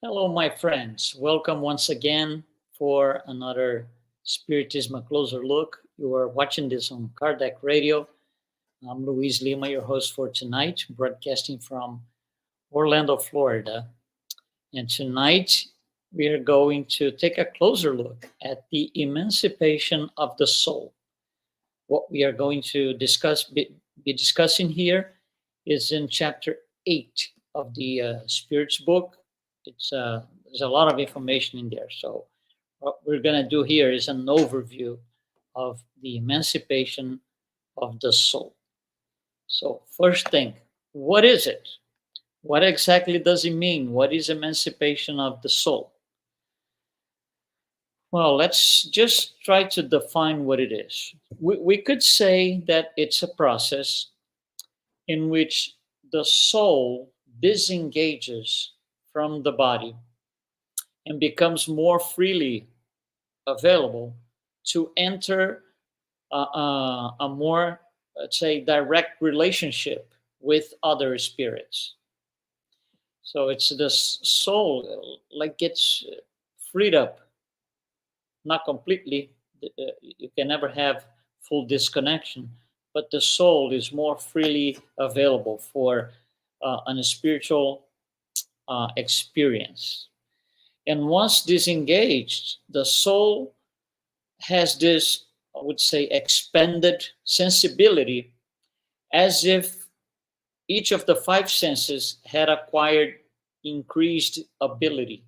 Hello, my friends. Welcome once again for another Spiritism A Closer Look. You are watching this on Kardec Radio. I'm Luiz Lima, your host for tonight, broadcasting from Orlando, Florida. And tonight we are going to take a closer look at the emancipation of the soul. What we are going to be discussing here is in chapter 8 of the Spirits book. There's a lot of information in there. So what we're going to do here is an overview of the emancipation of the soul. So first thing, what is it? What exactly does it mean? What is emancipation of the soul? Well, let's just try to define what it is. We could say that it's a process in which the soul disengages from the body and becomes more freely available to enter a more, let's say, direct relationship with other spirits. So it's the soul like gets freed up, not completely. You can never have full disconnection, but the soul is more freely available for a spiritual experience. And once disengaged, the soul has this, I would say, expanded sensibility as if each of the five senses had acquired increased ability.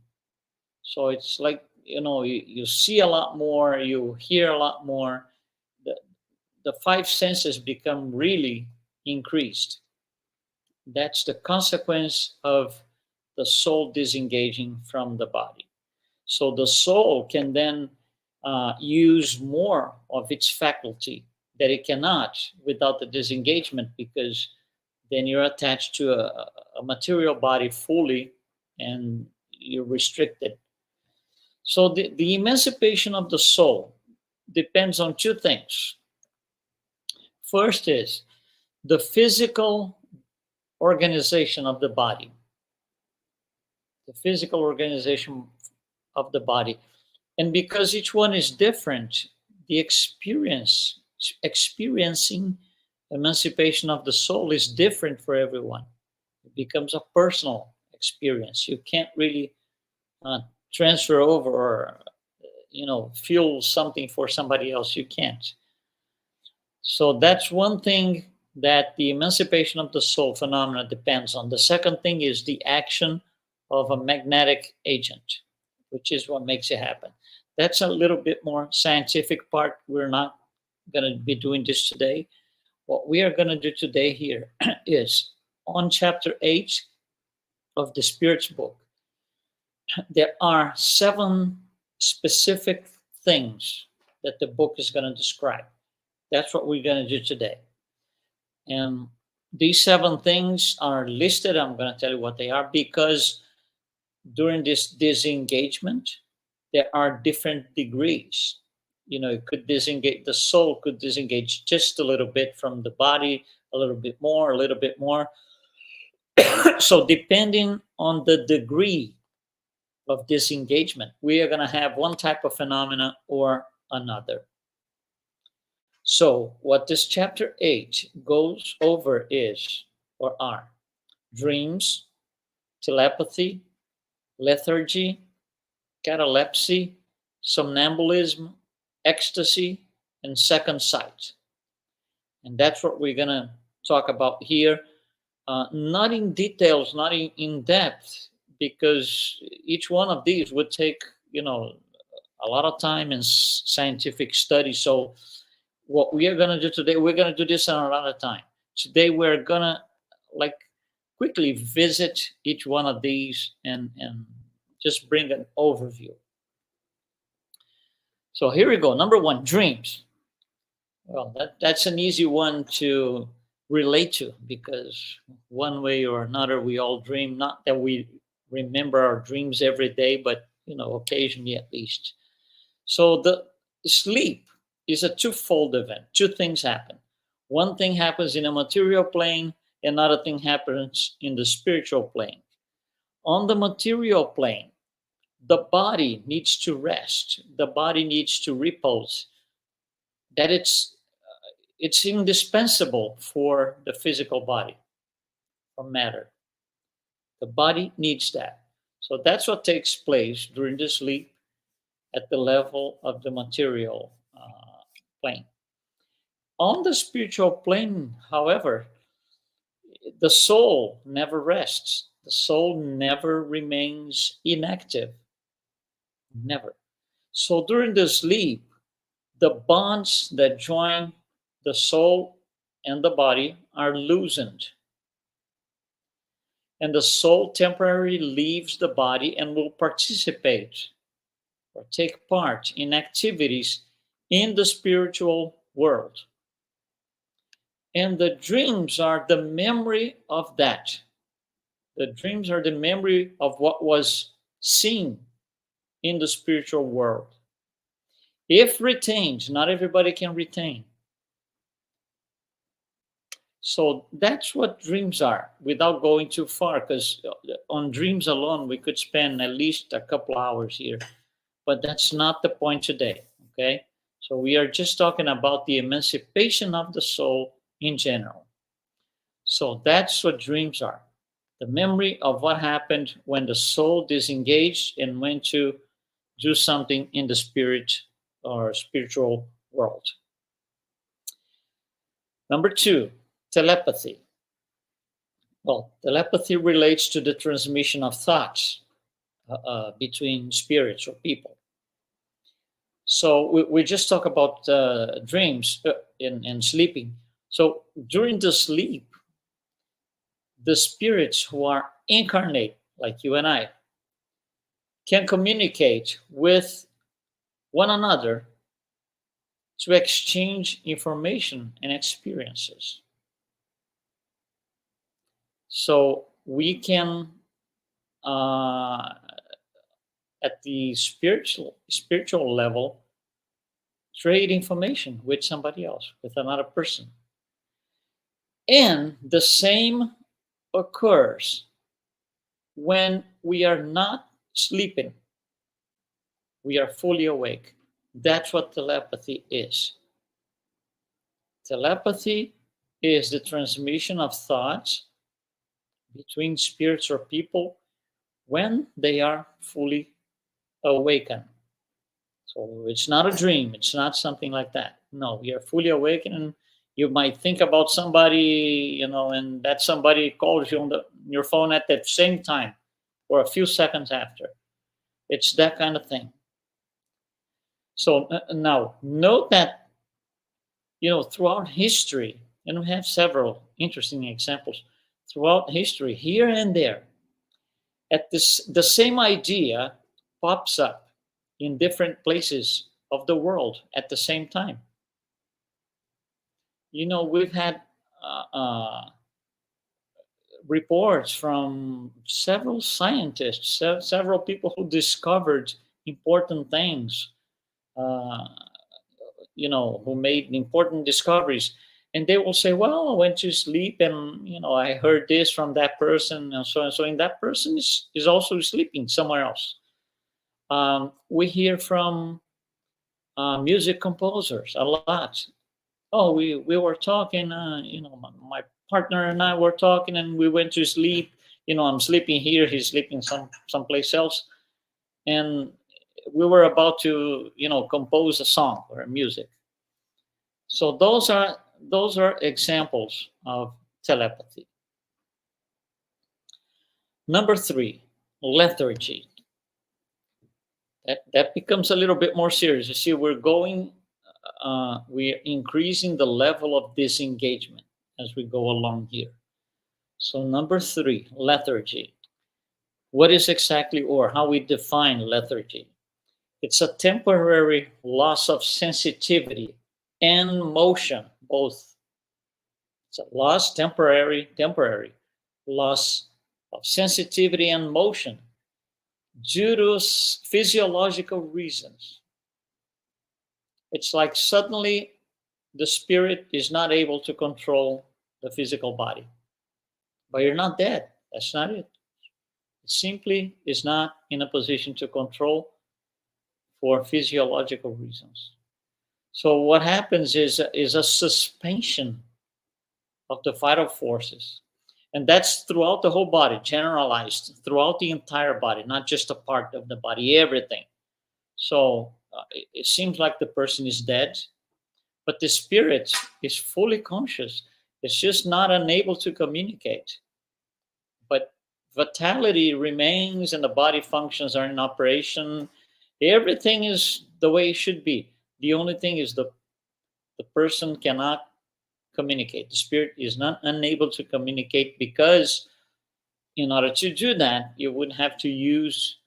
So it's like, you see a lot more, you hear a lot more. The five senses become really increased. That's the consequence of the soul disengaging from the body. So the soul can then use more of its faculty that it cannot without the disengagement, because then you're attached to a material body fully and you're restricted. So the emancipation of the soul depends on two things. First is the physical organization of the body. The physical organization of the body. And because each one is different, the experiencing emancipation of the soul is different for everyone. It becomes a personal experience. You can't really transfer over or feel something for somebody else. You can't. So that's one thing that the emancipation of the soul phenomena depends on. The second thing is the action of a magnetic agent, which is what makes it happen. That's a little bit more scientific part. We're not going to be doing this today. What we are going to do today here is on chapter 8 of the Spirits book. There are 7 specific things that the book is going to describe. That's what we're going to do today. And these 7 things are listed. I'm going to tell you what they are, because during this disengagement, there are different degrees. It could disengage, the soul could disengage just a little bit from the body, a little bit more, a little bit more. So depending on the degree of disengagement, we are going to have one type of phenomena or another. So what this chapter 8 goes over are dreams, telepathy, lethargy, catalepsy, somnambulism, ecstasy, and second sight. And that's what we're going to talk about here. Not in details, not in depth, because each one of these would take, a lot of time and scientific study. So what we are going to do today, we're going to do this in a lot of time. Today we're going to quickly visit each one of these and just bring an overview. So here we go. Number 1, dreams. Well, that's an easy one to relate to, because one way or another we all dream. Not that we remember our dreams every day, but occasionally at least. So the sleep is a twofold event. 2 things happen. One thing happens in a material plane, another thing happens in the spiritual plane. On the material plane, the body needs to rest. The body needs to repose. That it's indispensable for the physical body, for matter. The body needs that. So that's what takes place during the sleep at the level of the material plane. On the spiritual plane, however, the soul never rests. The soul never remains inactive. Never. So during the sleep, the bonds that join the soul and the body are loosened. And the soul temporarily leaves the body and will participate or take part in activities in the spiritual world. And the dreams are the memory of that. The dreams are the memory of what was seen in the spiritual world. If retained, not everybody can retain. So that's what dreams are, without going too far, because on dreams alone, we could spend at least a couple hours here. But that's not the point today, okay? So we are just talking about the emancipation of the soul in general. So that's what dreams are. The memory of what happened when the soul disengaged and went to do something in the spirit or spiritual world. Number 2, telepathy. Well, telepathy relates to the transmission of thoughts between spirits or people. So we just talk about dreams and sleeping. So during the sleep, the spirits who are incarnate, like you and I, can communicate with one another to exchange information and experiences. So we can, at the spiritual level, trade information with somebody else, with another person. And the same occurs when we are not sleeping. We are fully awake. That's what telepathy is. Telepathy is the transmission of thoughts between spirits or people when they are fully awakened. So it's not a dream. It's not something like that. No, we are fully awakened, and you might think about somebody, and that somebody calls you on your phone at that same time or a few seconds after. It's that kind of thing. So now note that, throughout history, and we have several interesting examples throughout history, here and there, the same idea pops up in different places of the world at the same time. We've had reports from several scientists, several people who discovered important things, who made important discoveries. And they will say, well, I went to sleep and, I heard this from that person and so on. So, and that person is also sleeping somewhere else. We hear from music composers a lot. Oh, we were talking, my partner and I were talking and we went to sleep. I'm sleeping here, he's sleeping someplace else. And we were about to, compose a song or a music. So those are examples of telepathy. Number 3, lethargy. That becomes a little bit more serious. You see, we're increasing the level of disengagement as we go along here. So number 3, lethargy. What is exactly, or how we define lethargy? It's a temporary loss of sensitivity and motion, both. It's a temporary loss of sensitivity and motion due to physiological reasons. It's like suddenly the spirit is not able to control the physical body. But you're not dead. That's not it. simply is not in a position to control for physiological reasons. So what happens is a suspension of the vital forces. And that's throughout the whole body, generalized throughout the entire body, not just a part of the body, everything. So it seems like the person is dead, but the spirit is fully conscious. It's just not unable to communicate. But vitality remains and the body functions are in operation. Everything is the way it should be. The only thing is the person cannot communicate. The spirit is not unable to communicate because in order to do that, you would have to use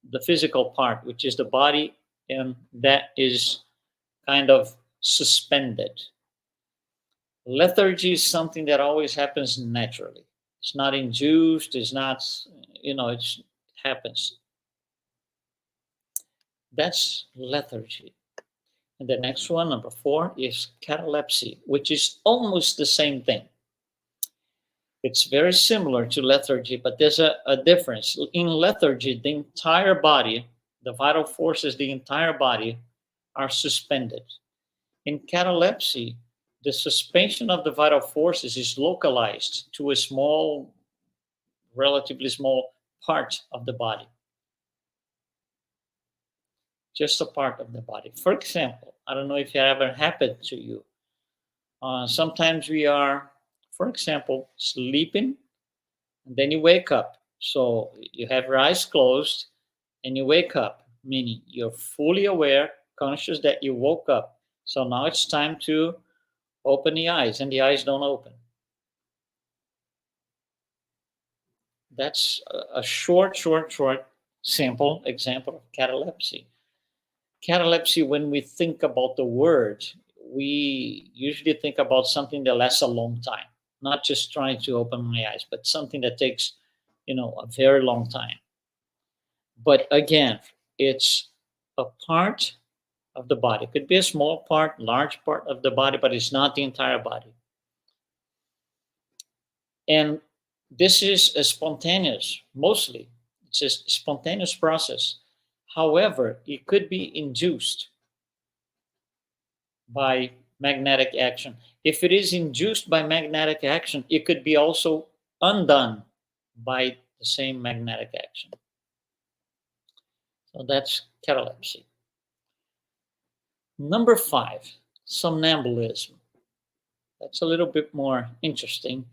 the physical part, which is the body, and that is kind of suspended. Lethargy is something that always happens naturally. It's not induced, it's not, it happens. That's lethargy. And the next one, number 4, is catalepsy, which is almost the same thing. It's very similar to lethargy, but there's a difference. In lethargy, the entire body, the vital forces, the entire body are suspended. In catalepsy, the suspension of the vital forces is localized to a small, relatively small part of the body. Just a part of the body. For example, I don't know if it ever happened to you. Sometimes we are, for example, sleeping, and then you wake up. So you have your eyes closed and you wake up, meaning you're fully aware, conscious that you woke up. So now it's time to open the eyes, and the eyes don't open. That's a short sample example of catalepsy. Catalepsy, when we think about the word, we usually think about something that lasts a long time, not just trying to open my eyes, but something that takes, a very long time. But again, it's a part of the body. It could be a small part, large part of the body, but it's not the entire body. And this is a spontaneous, mostly. It's a spontaneous process. However, it could be induced by magnetic action. If it is induced by magnetic action, it could be also undone by the same magnetic action. So that's catalepsy. Number 5, somnambulism. That's a little bit more interesting.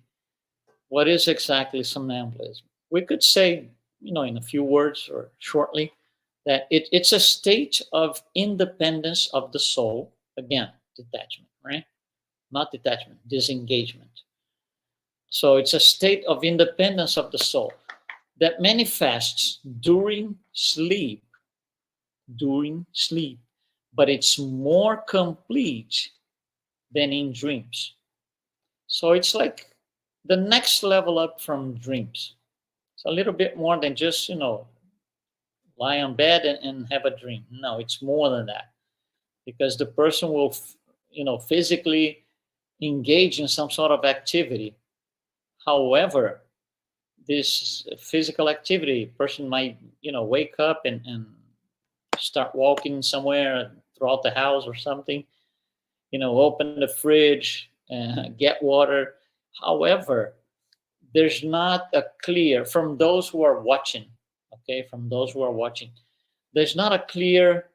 What is exactly somnambulism? We could say, in a few words or shortly, that it's a state of independence of the soul. Again, detachment, right? Not detachment, disengagement. So it's a state of independence of the soul that manifests during sleep, but it's more complete than in dreams. So it's like the next level up from dreams. It's a little bit more than just, lie on bed and have a dream. No, it's more than that, because the person will, physically engage in some sort of activity. However, this physical activity, person might, wake up and start walking somewhere throughout the house or something, open the fridge, get water. However, there's not a clear, from those who are watching, there's not a clear,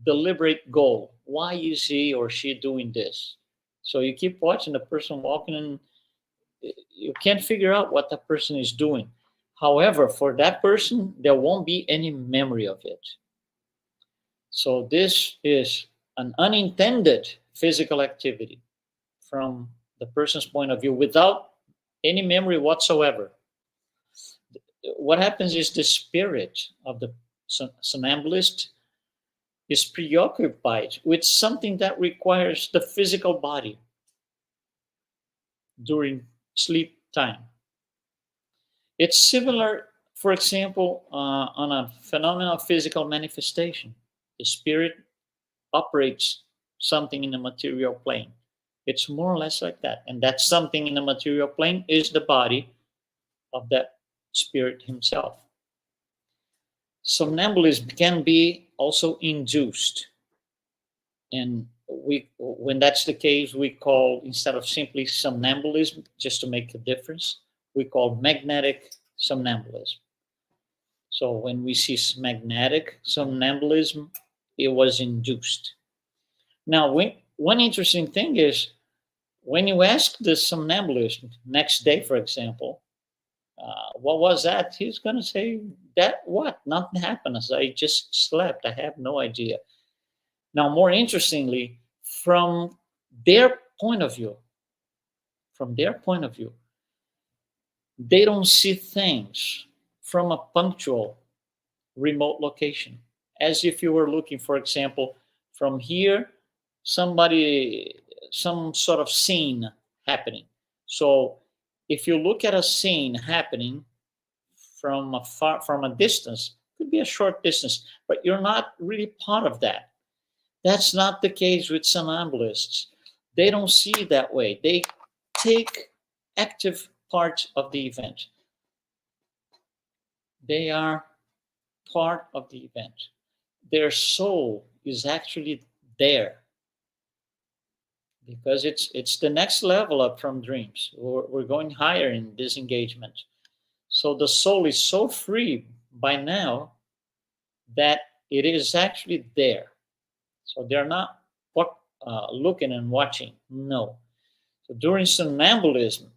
deliberate goal. Why is he or she doing this? So you keep watching the person walking, and you can't figure out what that person is doing. However, for that person, there won't be any memory of it. So this is an unintended physical activity from the person's point of view without any memory whatsoever. What happens is the spirit of the somnambulist is preoccupied with something that requires the physical body during sleep time. It's similar, for example, on a phenomenon of physical manifestation. The spirit operates something in the material plane. It's more or less like that. And that something in the material plane is the body of that spirit himself. Somnambulism can be also induced. And when that's the case, we call, instead of simply somnambulism, just to make a difference, we call magnetic somnambulism. So when we see magnetic somnambulism, it was induced. Now, one interesting thing is when you ask the somnambulist next day, for example, what was that? He's going to say, that what? Nothing happened. I just slept. I have no idea. Now, more interestingly, from their point of view, they don't see things from a punctual remote location, as if you were looking, for example, from here, some sort of scene happening. So if you look at a scene happening from a distance, could be a short distance, but you're not really part of that. That's not the case with somnambulists. They don't see it that way. They take active part of the event. They are part of the event. Their soul is actually there, because it's the next level up from dreams. We're going higher in disengagement. So the soul is so free by now that it is actually there. So they're not looking and watching. No. So during somnambulism,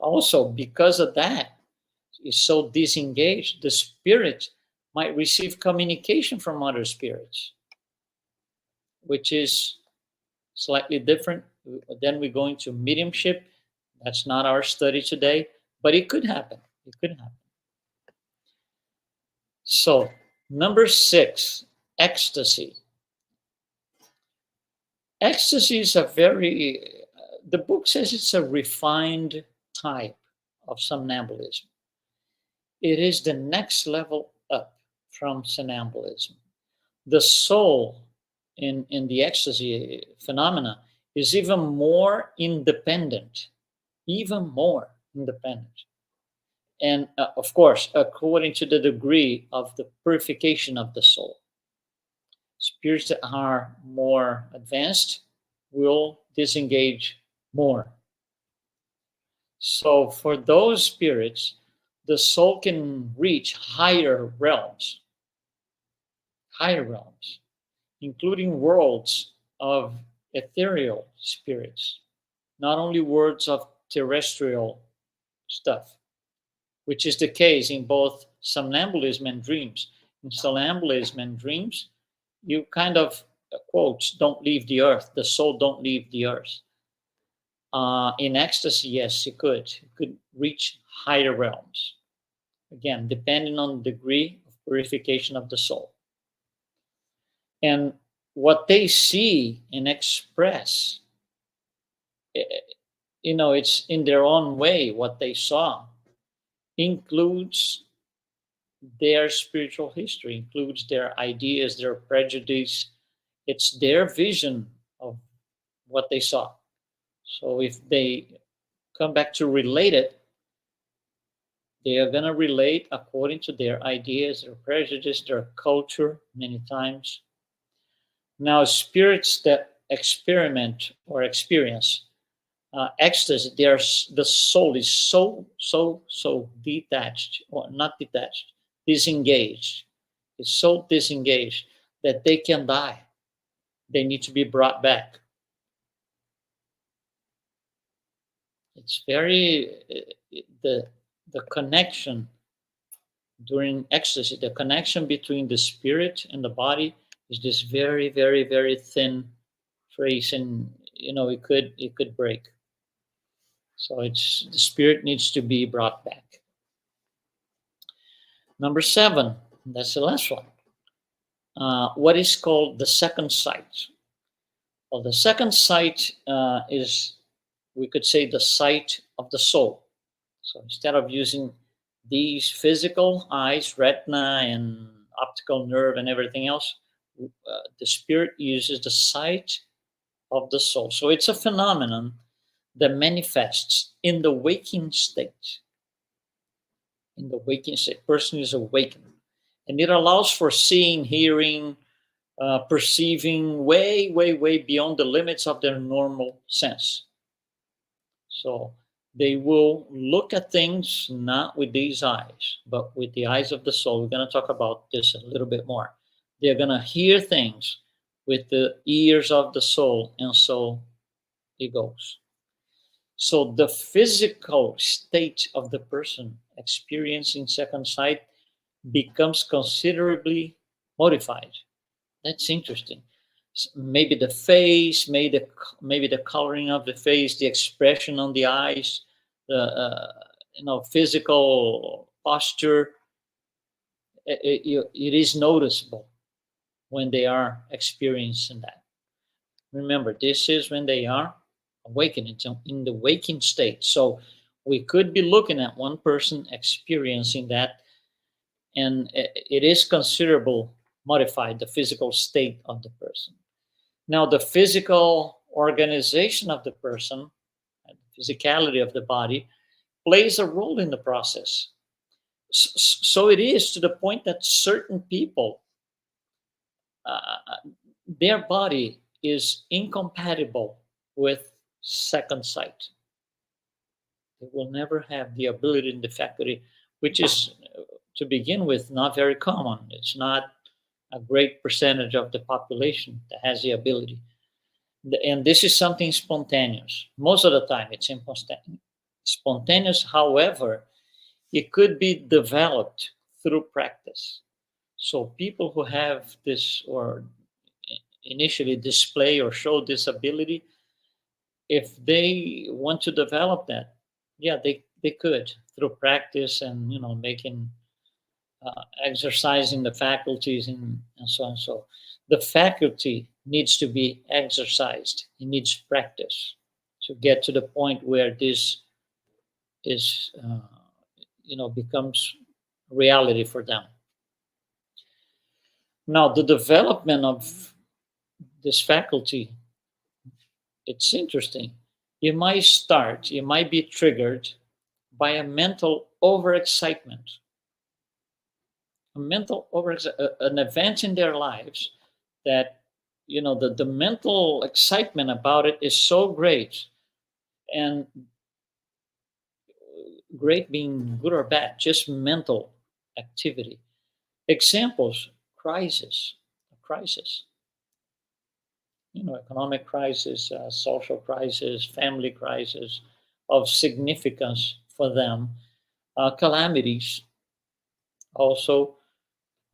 also because of that, is so disengaged, the spirit might receive communication from other spirits, which is slightly different. Then we go into mediumship. That's not our study today, but it could happen. It could happen. So, number 6, ecstasy. Ecstasy is the book says it's a refined type of somnambulism. It is the next level up from somnambulism. The soul in the ecstasy phenomena is even more independent. And of course, according to the degree of the purification of the soul. Spirits that are more advanced will disengage more. So for those spirits, the soul can reach higher realms, including worlds of ethereal spirits, not only worlds of terrestrial stuff, which is the case in both somnambulism and dreams. In somnambulism and dreams, you kind of, quotes, don't leave the earth. The soul don't leave the earth. In ecstasy, yes, it could reach higher realms. Again, depending on the degree of purification of the soul. And what they see and express, it's in their own way what they saw, includes their spiritual history, includes their ideas, their prejudice. It's their vision of what they saw. So if they come back to relate it, they are going to relate according to their ideas, their prejudice, their culture, many times. Now, spirits that experiment or experience ecstasy, the soul is so detached, or not detached, disengaged. It's so disengaged that they can die. They need to be brought back. It's very the connection during ecstasy, the connection between the spirit and the body is this very, very, very thin trace, and it could break. So the spirit needs to be brought back. Number 7, that's the last one. What is called the second sight? Well, the second sight is, we could say, the sight of the soul. So instead of using these physical eyes, retina and optical nerve and everything else, the spirit uses the sight of the soul. So it's a phenomenon that manifests in the waking state. In the waking state, person is awakened. And it allows for seeing, hearing, perceiving way, way, way beyond the limits of their normal sense. So they will look at things not with these eyes, but with the eyes of the soul. We're going to talk about this a little bit more. They're going to hear things with the ears of the soul, and so it goes. So the physical state of the person experiencing second sight becomes considerably modified. That's interesting. Maybe the face, maybe the coloring of the face, the expression on the eyes, the physical posture. It is noticeable when they are experiencing that. Remember, this is when they are awakening, in the waking state. So we could be looking at one person experiencing that, and it is considerable modified, the physical state of the person. Now, the physical organization of the person, the physicality of the body, plays a role in the process. So it is to the point that certain people, their body is incompatible with second sight. They will never have the ability and the faculty, which is, to begin with, not very common. It's not a great percentage of the population that has the ability. And this is something spontaneous. Most of the time, it's spontaneous. However, it could be developed through practice. So people who have this, or initially display or show this ability, if they want to develop that, yeah, they could, through practice and making exercising the faculties and so on. So the faculty needs to be exercised. It needs practice to get to the point where this is becomes reality for them. Now, the development of this faculty, it's interesting. You might be triggered by a mental overexcitement. An event in their lives that the mental excitement about it is so great, and great being good or bad, just mental activity. Examples: crisis, economic crisis, social crisis, family crisis of significance for them, calamities, also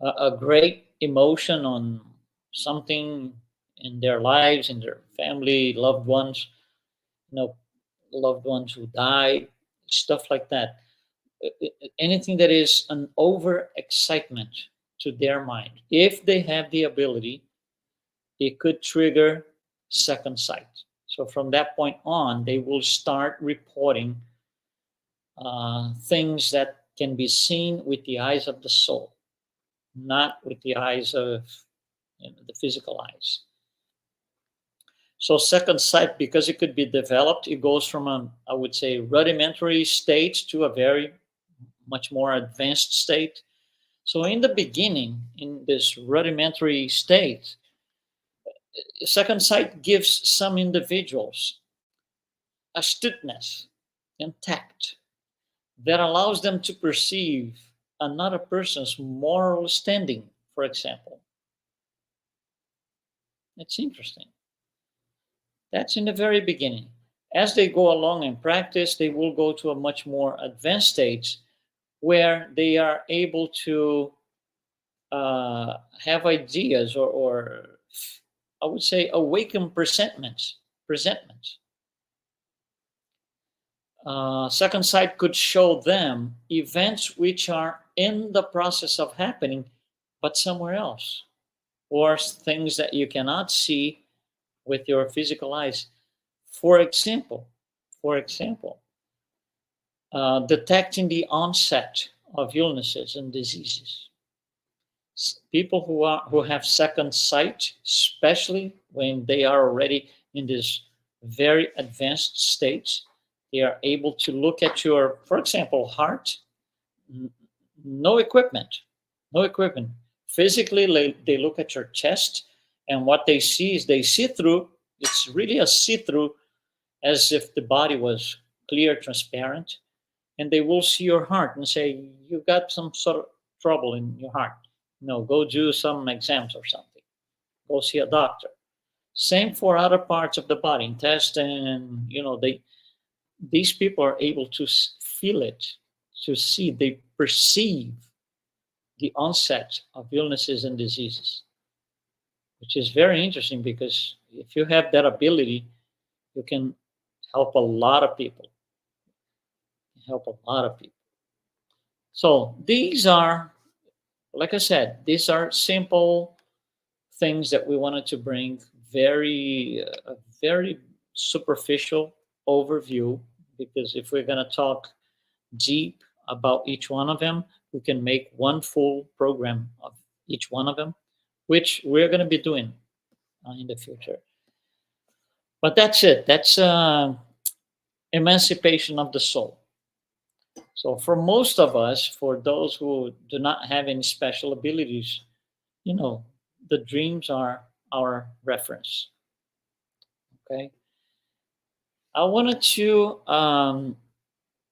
a great emotion on something in their lives, in their family, loved ones, loved ones who died, stuff like that. Anything that is an over excitement to their mind, if they have the ability, it could trigger second sight. So from that point on, they will start reporting things that can be seen with the eyes of the soul, not with the eyes of the physical eyes. So second sight, because it could be developed, it goes from I would say, rudimentary state to a very much more advanced state. So in the beginning, in this rudimentary state, second sight gives some individuals astuteness and tact that allows them to perceive another person's moral standing, for example. It's interesting. That's in the very beginning. As they go along in practice, they will go to a much more advanced stage where they are able to have ideas or I would say awaken presentments. Second sight could show them events which are in the process of happening, but somewhere else, or things that you cannot see with your physical eyes. For example, detecting the onset of illnesses and diseases. People who have second sight, especially when they are already in this very advanced stage, they are able to look at your, for example, heart, no equipment, no equipment. Physically, they look at your chest, and what they see is they see through. It's really a see through, as if the body was clear, transparent, and they will see your heart and say, "You got some sort of trouble in your heart. No, go do some exams or something. Go see a doctor." Same for other parts of the body, intestine. These people are able to feel it, to see, they perceive the onset of illnesses and diseases, which is very interesting because if you have that ability, you can help a lot of people. Help a lot of people. So these are, like I said, these are simple things that we wanted to bring, very superficial overview, because if we're going to talk deep about each one of them, we can make one full program of each one of them, which we're going to be doing in the future. But that's it. That's emancipation of the soul. So for most of us, for those who do not have any special abilities, the dreams are our reference. Okay. I wanted to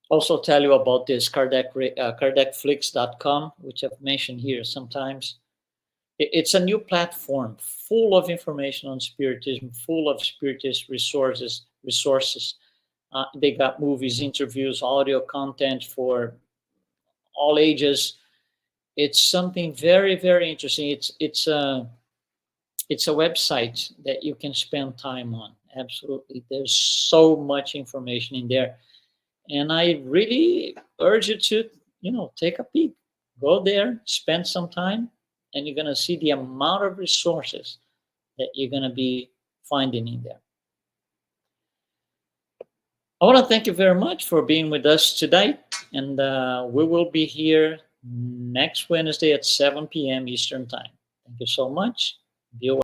also tell you about this kardecflix.com, which I've mentioned here sometimes. It's a new platform full of information on spiritism, full of spiritist resources. They got movies, interviews, audio content for all ages. It's something very interesting. It's a website that you can spend time on. Absolutely, there's so much information in there, and I really urge you to take a peek. Go there, spend some time, and you're gonna see the amount of resources that you're gonna be finding in there. I want to thank you very much for being with us today, and we will be here next Wednesday at 7 p.m. Eastern Time. Thank you so much. Be aware.